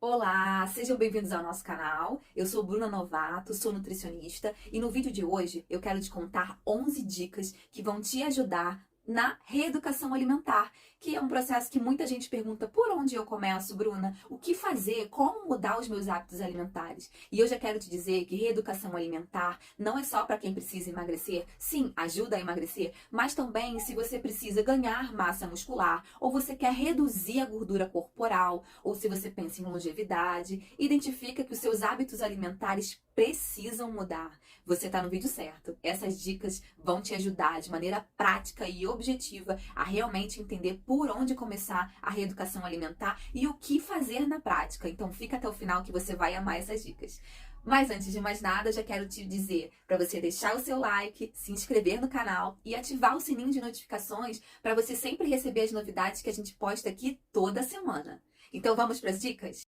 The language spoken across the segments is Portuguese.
Olá, sejam bem-vindos ao nosso canal. Eu sou Bruna Novato, sou nutricionista e no vídeo de hoje eu quero te contar 11 dicas que vão te ajudar na reeducação alimentar, que é um processo que muita gente pergunta: por onde eu começo, Bruna? O que fazer? Como mudar os meus hábitos alimentares? E eu já quero te dizer que reeducação alimentar não é só para quem precisa emagrecer. Sim, ajuda a emagrecer, mas também se você precisa ganhar massa muscular, ou você quer reduzir a gordura corporal, ou se você pensa em longevidade, identifica que os seus hábitos alimentares precisam mudar. Você está no vídeo certo. Essas dicas vão te ajudar de maneira prática e objetiva a realmente entender por onde começar a reeducação alimentar e o que fazer na prática. Então fica até o final que você vai amar essas dicas. Mas antes de mais nada, já quero te dizer para você deixar o seu like, se inscrever no canal e ativar o sininho de notificações para você sempre receber as novidades que a gente posta aqui toda semana. Então vamos para as dicas?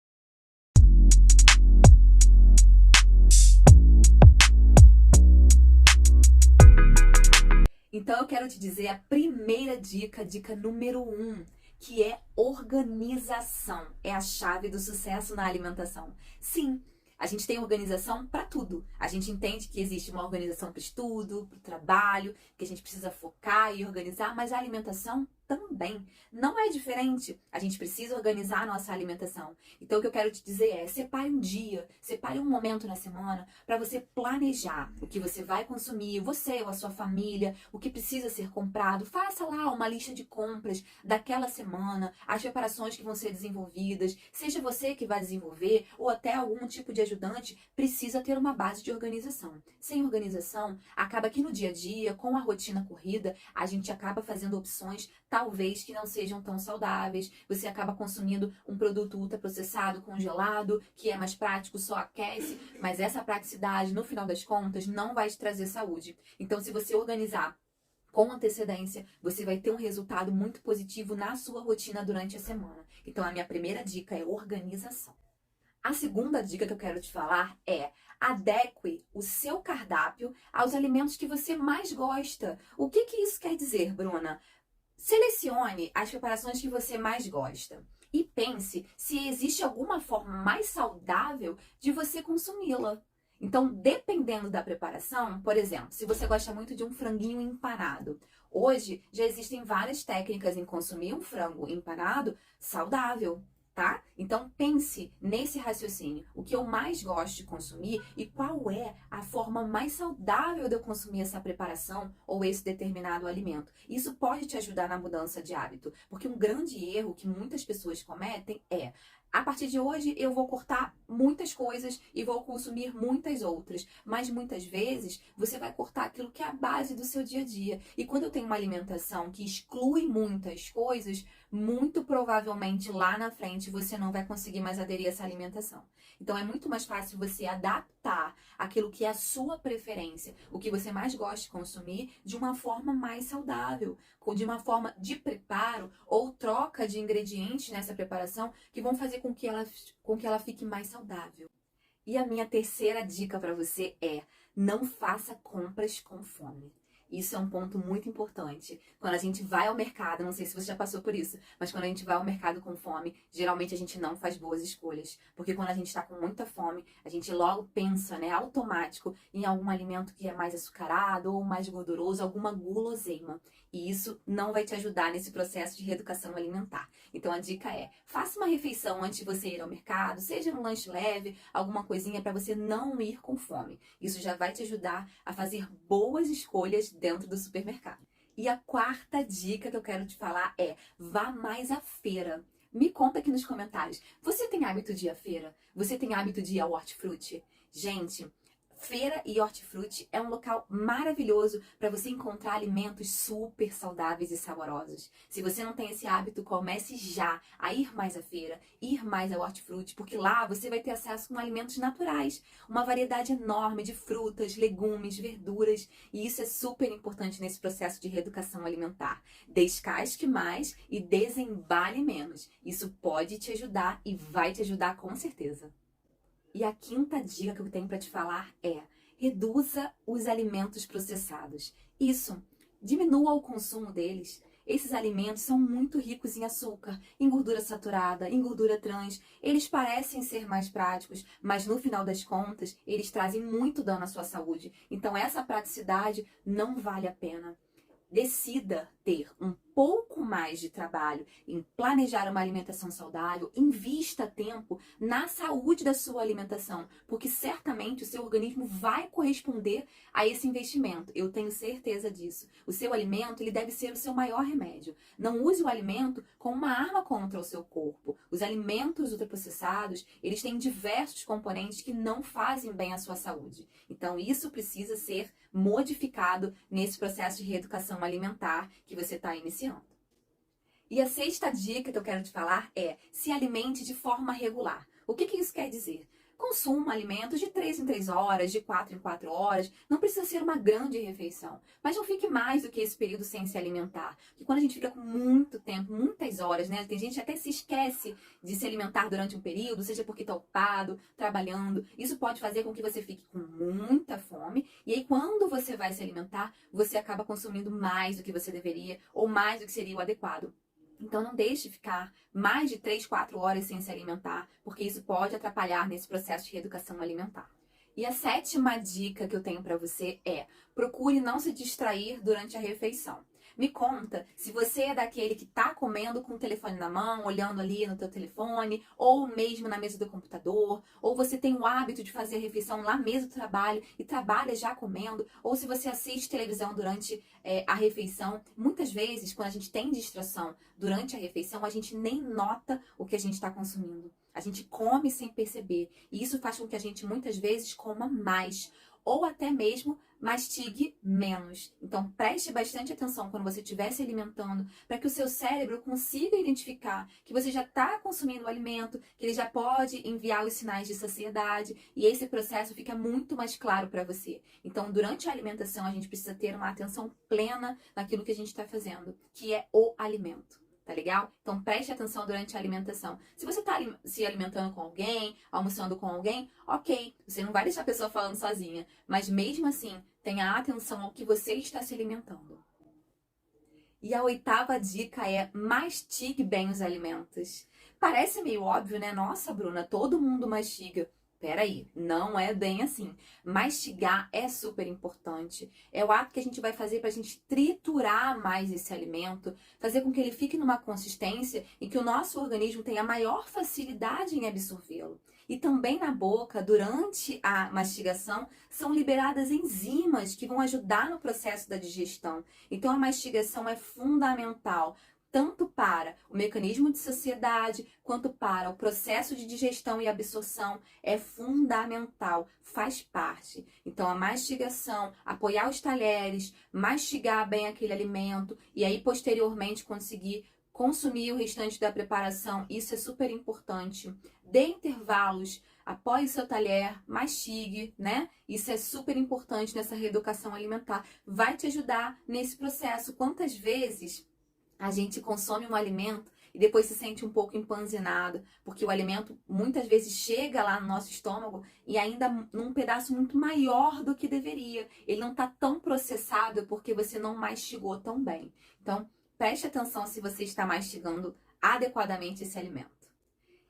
Então eu quero te dizer a primeira dica, dica número 1, que é organização. É a chave do sucesso na alimentação. Sim, a gente tem organização para tudo. A gente entende que existe uma organização para o estudo, para o trabalho, que a gente precisa focar e organizar, mas a alimentação também. Não é diferente. A gente precisa organizar a nossa alimentação. Então o que eu quero te dizer é: separe um dia, separe um momento na semana para você planejar o que você vai consumir, você ou a sua família, o que precisa ser comprado. Faça lá uma lista de compras daquela semana, as preparações que vão ser desenvolvidas, seja você que vai desenvolver ou até algum tipo de ajudante, precisa ter uma base de organização. Sem organização, acaba que no dia a dia, com a rotina corrida, a gente acaba fazendo opções talvez que não sejam tão saudáveis. Você acaba consumindo um produto ultraprocessado, congelado, que é mais prático, só aquece, mas essa praticidade, no final das contas, não vai te trazer saúde. Então, se você organizar com antecedência, você vai ter um resultado muito positivo na sua rotina durante a semana. Então, a minha primeira dica é organização. A segunda dica que eu quero te falar é: adeque o seu cardápio aos alimentos que você mais gosta. O que isso quer dizer, Bruna? Selecione as preparações que você mais gosta e pense se existe alguma forma mais saudável de você consumi-la. Então, dependendo da preparação, por exemplo, se você gosta muito de um franguinho empanado, hoje já existem várias técnicas em consumir um frango empanado saudável, tá? Então pense nesse raciocínio: o que eu mais gosto de consumir e qual é a forma mais saudável de eu consumir essa preparação ou esse determinado alimento. Isso pode te ajudar na mudança de hábito, porque um grande erro que muitas pessoas cometem é: a partir de hoje eu vou cortar muitas coisas e vou consumir muitas outras. Mas muitas vezes você vai cortar aquilo que é a base do seu dia a dia. E quando eu tenho uma alimentação que exclui muitas coisas, muito provavelmente lá na frente você não vai conseguir mais aderir a essa alimentação. Então é muito mais fácil você adaptar aquilo que é a sua preferência, o que você mais gosta de consumir, de uma forma mais saudável, de uma forma de preparo ou troca de ingredientes nessa preparação que vão fazer com que ela fique mais saudável. E a minha terceira dica para você é: não faça compras com fome. Isso é um ponto muito importante. Quando a gente vai ao mercado, não sei se você já passou por isso, mas quando a gente vai ao mercado com fome, geralmente a gente não faz boas escolhas. Porque quando a gente está com muita fome, a gente logo pensa, né, automático, em algum alimento que é mais açucarado ou mais gorduroso, alguma guloseima. E isso não vai te ajudar nesse processo de reeducação alimentar. Então a dica é: faça uma refeição antes de você ir ao mercado, seja um lanche leve, alguma coisinha para você não ir com fome. Isso já vai te ajudar a fazer boas escolhas dentro do supermercado. E a quarta dica que eu quero te falar é: vá mais à feira. Me conta aqui nos comentários: você tem hábito de ir à feira? Você tem hábito de ir ao hortifruti? Gente, feira e hortifruti é um local maravilhoso para você encontrar alimentos super saudáveis e saborosos. Se você não tem esse hábito, comece já a ir mais à feira, ir mais ao hortifruti, porque lá você vai ter acesso a alimentos naturais, uma variedade enorme de frutas, legumes, verduras, e isso é super importante nesse processo de reeducação alimentar. Descasque mais e desembale menos. Isso pode te ajudar e vai te ajudar com certeza. E a quinta dica que eu tenho para te falar é: reduza os alimentos processados. Isso, diminua o consumo deles. Esses alimentos são muito ricos em açúcar, em gordura saturada, em gordura trans. Eles parecem ser mais práticos, mas no final das contas, eles trazem muito dano à sua saúde. Então, essa praticidade não vale a pena. Decida ter um pouco mais de trabalho em planejar uma alimentação saudável, invista tempo na saúde da sua alimentação, porque certamente o seu organismo vai corresponder a esse investimento. Eu tenho certeza disso. O seu alimento, ele deve ser o seu maior remédio. Não use o alimento como uma arma contra o seu corpo. Os alimentos ultraprocessados, eles têm diversos componentes que não fazem bem à sua saúde. Então, isso precisa ser modificado nesse processo de reeducação alimentar que você está iniciando. E a sexta dica que eu quero te falar é: se alimente de forma regular. O que isso quer dizer? Consuma alimentos de 3 em 3 horas, de 4 em 4 horas. Não precisa ser uma grande refeição. Mas não fique mais do que esse período sem se alimentar. Porque quando a gente fica com muito tempo, muitas horas, né? Tem gente que até se esquece de se alimentar durante um período, seja porque está ocupado, trabalhando. Isso pode fazer com que você fique com muita fome. E aí, quando você vai se alimentar, você acaba consumindo mais do que você deveria ou mais do que seria o adequado. Então, não deixe ficar mais de 3, 4 horas sem se alimentar, porque isso pode atrapalhar nesse processo de reeducação alimentar. E a sétima dica que eu tenho para você é: procure não se distrair durante a refeição. Me conta se você é daquele que está comendo com o telefone na mão, olhando ali no teu telefone, ou mesmo na mesa do computador, ou você tem o hábito de fazer a refeição lá mesmo no trabalho e trabalha já comendo, ou se você assiste televisão durante a refeição. Muitas vezes, quando a gente tem distração durante a refeição, a gente nem nota o que a gente está consumindo. A gente come sem perceber. E isso faz com que a gente muitas vezes coma mais, ou até mesmo mastigue menos. Então, preste bastante atenção quando você estiver se alimentando, para que o seu cérebro consiga identificar que você já está consumindo o alimento, que ele já pode enviar os sinais de saciedade, e esse processo fica muito mais claro para você. Então, durante a alimentação, a gente precisa ter uma atenção plena naquilo que a gente está fazendo, que é o alimento. Tá legal? Então preste atenção durante a alimentação. Se você tá se alimentando com alguém, almoçando com alguém, ok, você não vai deixar a pessoa falando sozinha, mas mesmo assim, tenha atenção ao que você está se alimentando. E a oitava dica é: mastigue bem os alimentos. Parece meio óbvio, né? Nossa, Bruna, todo mundo mastiga. Peraí, não é bem assim. Mastigar é super importante. É o ato que a gente vai fazer para a gente triturar mais esse alimento, fazer com que ele fique numa consistência em que o nosso organismo tenha maior facilidade em absorvê-lo. E também na boca, durante a mastigação, são liberadas enzimas que vão ajudar no processo da digestão. Então a mastigação é fundamental, tanto para o mecanismo de saciedade, quanto para o processo de digestão e absorção. É fundamental, faz parte. Então, a mastigação, apoiar os talheres, mastigar bem aquele alimento e aí, posteriormente, conseguir consumir o restante da preparação, isso é super importante. Dê intervalos, apoie o seu talher, mastigue, né? Isso é super importante nessa reeducação alimentar. Vai te ajudar nesse processo. Quantas vezes a gente consome um alimento e depois se sente um pouco empanzinado, porque o alimento muitas vezes chega lá no nosso estômago e ainda num pedaço muito maior do que deveria. Ele não está tão processado porque você não mastigou tão bem. Então, preste atenção se você está mastigando adequadamente esse alimento.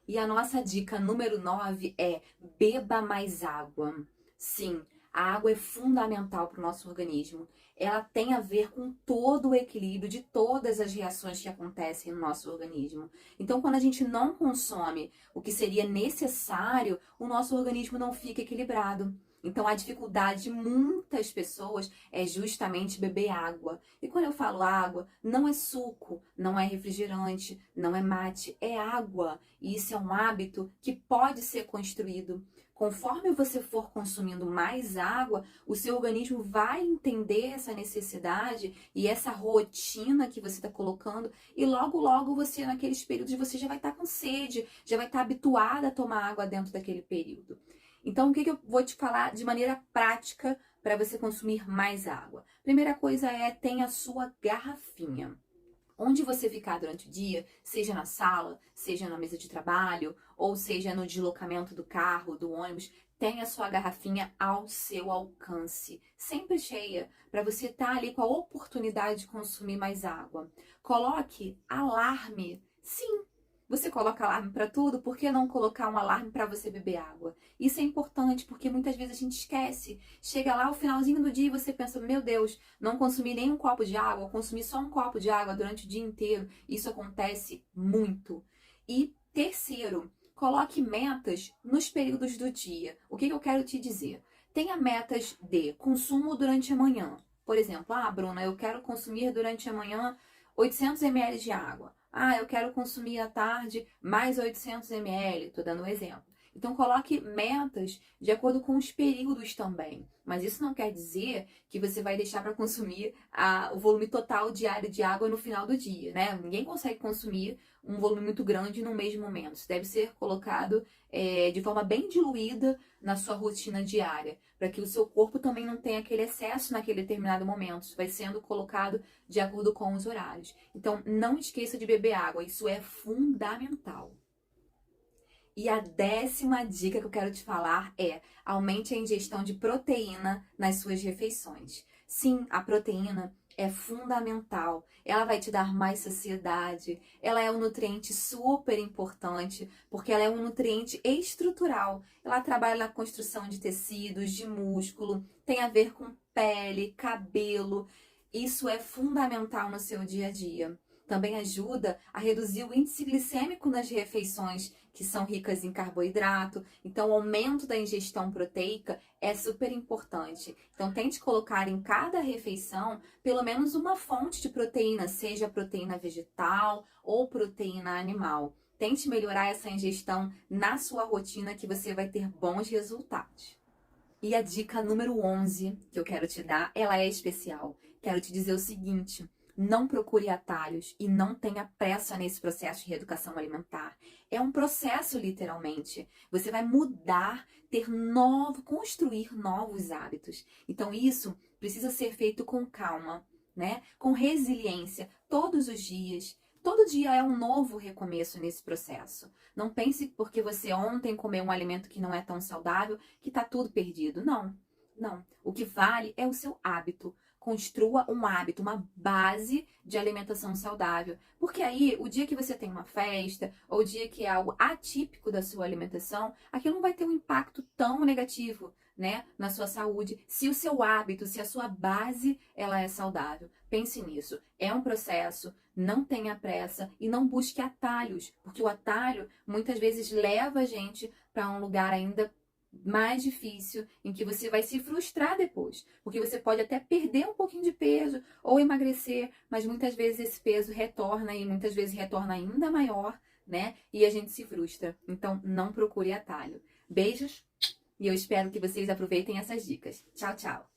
E a nossa dica número 9 é: beba mais água. Sim, a água é fundamental para o nosso organismo. Ela tem a ver com todo o equilíbrio de todas as reações que acontecem no nosso organismo. Então, quando a gente não consome o que seria necessário, o nosso organismo não fica equilibrado. Então, a dificuldade de muitas pessoas é justamente beber água. E quando eu falo água, não é suco, não é refrigerante, não é mate, é água. E isso é um hábito que pode ser construído. Conforme você for consumindo mais água, o seu organismo vai entender essa necessidade e essa rotina que você está colocando, e logo, logo você, naqueles períodos, você já vai estar com sede, já vai estar habituada a tomar água dentro daquele período. Então, o que eu vou te falar de maneira prática para você consumir mais água? Primeira coisa é: tenha a sua garrafinha. Onde você ficar durante o dia, seja na sala, seja na mesa de trabalho, ou seja no deslocamento do carro, do ônibus, tenha sua garrafinha ao seu alcance, sempre cheia, para você estar ali com a oportunidade de consumir mais água. Coloque alarme. Sim, você coloca alarme para tudo, por que não colocar um alarme para você beber água? Isso é importante porque muitas vezes a gente esquece. Chega lá o finalzinho do dia e você pensa, meu Deus, não consumi nem um copo de água, consumi só um copo de água durante o dia inteiro. Isso acontece muito. E terceiro, coloque metas nos períodos do dia. O que eu quero te dizer? Tenha metas de consumo durante a manhã. Por exemplo, Bruna, eu quero consumir durante a manhã 800 ml de água. Eu quero consumir à tarde mais 800 ml. Estou dando um exemplo. Então, coloque metas de acordo com os períodos também. Mas isso não quer dizer que você vai deixar para consumir o volume total diário de água no final do dia, né? Ninguém consegue consumir um volume muito grande no mesmo momento. Isso deve ser colocado de forma bem diluída na sua rotina diária, para que o seu corpo também não tenha aquele excesso naquele determinado momento. Isso vai sendo colocado de acordo com os horários. Então, não esqueça de beber água. Isso é fundamental. E a 10ª dica que eu quero te falar é: aumente a ingestão de proteína nas suas refeições. Sim, a proteína é fundamental. Ela vai te dar mais saciedade. Ela é um nutriente super importante, porque ela é um nutriente estrutural. Ela trabalha na construção de tecidos, de músculo, tem a ver com pele, cabelo. Isso é fundamental no seu dia a dia. Também ajuda a reduzir o índice glicêmico nas refeições que são ricas em carboidrato. Então, o aumento da ingestão proteica é super importante. Então, tente colocar em cada refeição pelo menos uma fonte de proteína, seja proteína vegetal ou proteína animal. Tente melhorar essa ingestão na sua rotina que você vai ter bons resultados. E a dica número 11 que eu quero te dar, ela é especial. Quero te dizer o seguinte: não procure atalhos e não tenha pressa nesse processo de reeducação alimentar. É um processo, literalmente. Você vai mudar, construir novos hábitos. Então, isso precisa ser feito com calma, né? Com resiliência, todos os dias. Todo dia é um novo recomeço nesse processo. Não pense porque você ontem comeu um alimento que não é tão saudável que está tudo perdido. Não, não. O que vale é o seu hábito. Construa um hábito, uma base de alimentação saudável. Porque aí, o dia que você tem uma festa, ou o dia que é algo atípico da sua alimentação, aquilo não vai ter um impacto tão negativo, né, na sua saúde, se o seu hábito, se a sua base, ela é saudável. Pense nisso. É um processo, não tenha pressa e não busque atalhos, porque o atalho muitas vezes leva a gente para um lugar ainda mais difícil, em que você vai se frustrar depois, porque você pode até perder um pouquinho de peso ou emagrecer, mas muitas vezes esse peso retorna e muitas vezes retorna ainda maior, né? E a gente se frustra. Então, não procure atalho. Beijos e eu espero que vocês aproveitem essas dicas. Tchau, tchau!